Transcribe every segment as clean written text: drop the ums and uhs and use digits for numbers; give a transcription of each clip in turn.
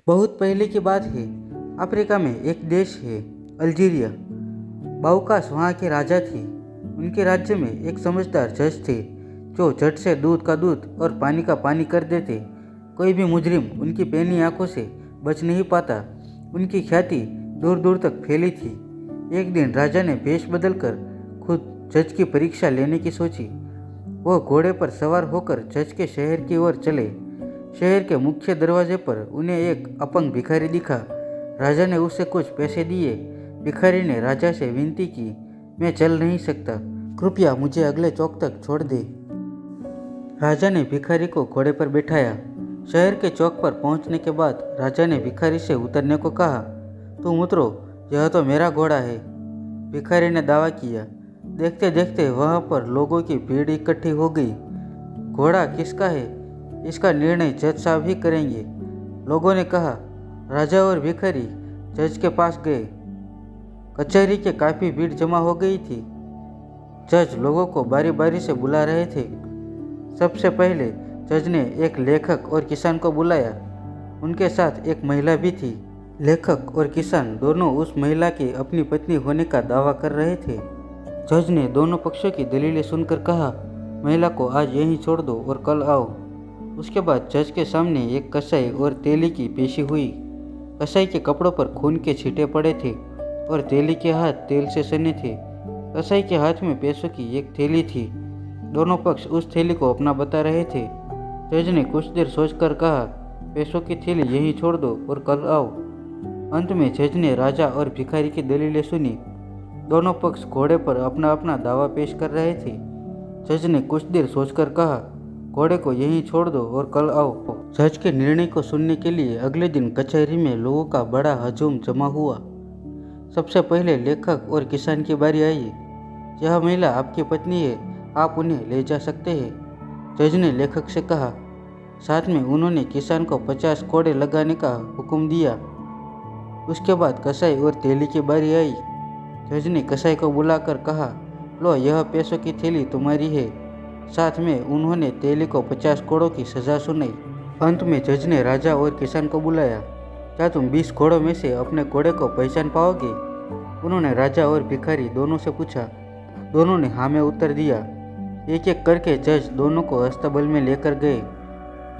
बहुत पहले की बात है। अफ्रीका में एक देश है, अल्जीरिया। बाउकास वहाँ के राजा थे। उनके राज्य में एक समझदार जज थे जो झट से दूध का दूध और पानी का पानी कर देते। कोई भी मुजरिम उनकी पैनी आंखों से बच नहीं पाता। उनकी ख्याति दूर दूर तक फैली थी। एक दिन राजा ने वेश बदलकर खुद जज की परीक्षा लेने की सोची। वो घोड़े पर सवार होकर जज के शहर की ओर चले। शहर के मुख्य दरवाजे पर उन्हें एक अपंग भिखारी दिखा। राजा ने उसे कुछ पैसे दिए। भिखारी ने राजा से विनती की, मैं चल नहीं सकता, कृपया मुझे अगले चौक तक छोड़ दे। राजा ने भिखारी को घोड़े पर बिठाया। शहर के चौक पर पहुंचने के बाद राजा ने भिखारी से उतरने को कहा। तुम उतरो, यह तो मेरा घोड़ा है। भिखारी ने दावा किया। देखते देखते वहां पर लोगों की भीड़ इकट्ठी हो गई। घोड़ा किसका है, इसका निर्णय जज साहब ही करेंगे, लोगों ने कहा। राजा और भिखारी जज के पास गए। कचहरी के काफ़ी भीड़ जमा हो गई थी। जज लोगों को बारी बारी से बुला रहे थे। सबसे पहले जज ने एक लेखक और किसान को बुलाया। उनके साथ एक महिला भी थी। लेखक और किसान दोनों उस महिला की अपनी पत्नी होने का दावा कर रहे थे। जज ने दोनों पक्षों की दलीलें सुनकर कहा, महिला को आज यहीं छोड़ दो और कल आओ। उसके बाद जज के सामने एक कसाई और तेली की पेशी हुई। कसाई के कपड़ों पर खून के छींटे पड़े थे और तेली के हाथ तेल से सने थे। कसाई के हाथ में पैसों की एक थैली थी। दोनों पक्ष उस थैली को अपना बता रहे थे। जज ने कुछ देर सोचकर कहा, पैसों की थैली यहीं छोड़ दो और कल आओ। अंत में जज ने राजा और भिखारी की दलीलें सुनी। दोनों पक्ष घोड़े पर अपना अपना दावा पेश कर रहे थे। जज ने कुछ देर सोचकर कहा, घोड़े को यहीं छोड़ दो और कल आओ। जज के निर्णय को सुनने के लिए अगले दिन कचहरी में लोगों का बड़ा हजूम जमा हुआ। सबसे पहले लेखक और किसान की बारी आई। यह महिला आपकी पत्नी है, आप उन्हें ले जा सकते हैं, जज ने लेखक से कहा। साथ में उन्होंने किसान को 50 कोड़े लगाने का हुक्म दिया। उसके बाद कसाई और तेली की बारी आई। जज ने कसाई को बुलाकर कहा, लो यह पैसों की थैली तुम्हारी है। साथ में उन्होंने तेली को 50 कोड़ों की सजा सुनाई। अंत में जज ने राजा और किसान को बुलाया। क्या तुम 20 घोड़ों में से अपने घोड़े को पहचान पाओगे? उन्होंने राजा और भिखारी दोनों से पूछा। दोनों ने हाँ में उत्तर दिया। एक एक करके जज दोनों को अस्तबल में लेकर गए।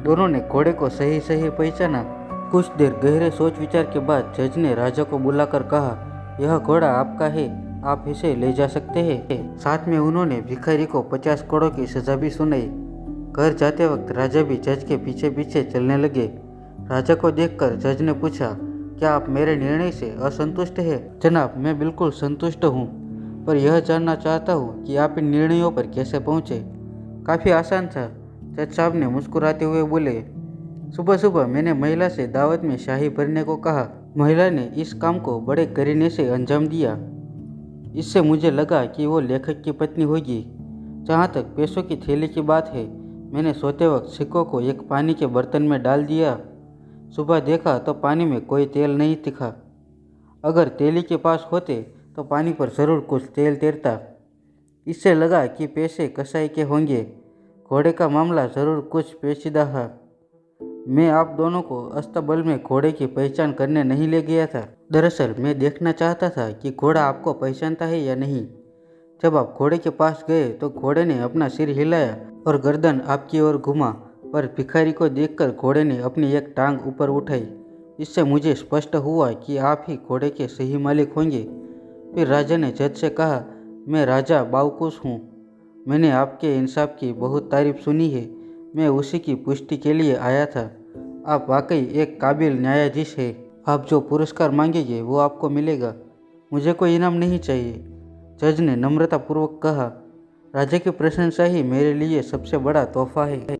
दोनों ने घोड़े को सही सही पहचाना। कुछ देर गहरे सोच विचार के बाद जज ने राजा को बुलाकर कहा, यह घोड़ा आपका है, आप इसे ले जा सकते हैं। साथ में उन्होंने भिखारी को 50 कोड़ों की सजा भी सुनाई। घर जाते वक्त राजा भी जज के पीछे पीछे चलने लगे। राजा को देखकर जज ने पूछा, क्या आप मेरे निर्णय से असंतुष्ट हैं? जनाब, मैं बिल्कुल संतुष्ट हूँ, पर यह जानना चाहता हूँ कि आप इन निर्णयों पर कैसे पहुँचे। काफ़ी आसान था, जज साहब ने मुस्कुराते हुए बोले। सुबह सुबह मैंने महिला से दावत में शाही भरने को कहा। महिला ने इस काम को बड़े करीने से अंजाम दिया। इससे मुझे लगा कि वो लेखक की पत्नी होगी। जहाँ तक पैसों की थैली की बात है, मैंने सोते वक्त सिक्कों को एक पानी के बर्तन में डाल दिया। सुबह देखा तो पानी में कोई तेल नहीं दिखा। अगर तेली के पास होते तो पानी पर ज़रूर कुछ तेल तैरता। इससे लगा कि पैसे कसाई के होंगे। घोड़े का मामला ज़रूर कुछ पेचीदा है। मैं आप दोनों को अस्तबल में घोड़े की पहचान करने नहीं ले गया था। दरअसल मैं देखना चाहता था कि घोड़ा आपको पहचानता है या नहीं। जब आप घोड़े के पास गए तो घोड़े ने अपना सिर हिलाया और गर्दन आपकी ओर घुमा, पर भिखारी को देखकर घोड़े ने अपनी एक टांग ऊपर उठाई। इससे मुझे स्पष्ट हुआ कि आप ही घोड़े के सही मालिक होंगे। फिर राजा ने जज से कहा, मैं राजा बाउकुस हूँ। मैंने आपके इंसाफ की बहुत तारीफ सुनी है। मैं उसी की पुष्टि के लिए आया था। आप वाकई एक काबिल न्यायाधीश है। आप जो पुरस्कार मांगेंगे वो आपको मिलेगा। मुझे कोई इनाम नहीं चाहिए, जज ने नम्रतापूर्वक कहा। राजा की प्रशंसा ही मेरे लिए सबसे बड़ा तोहफा है।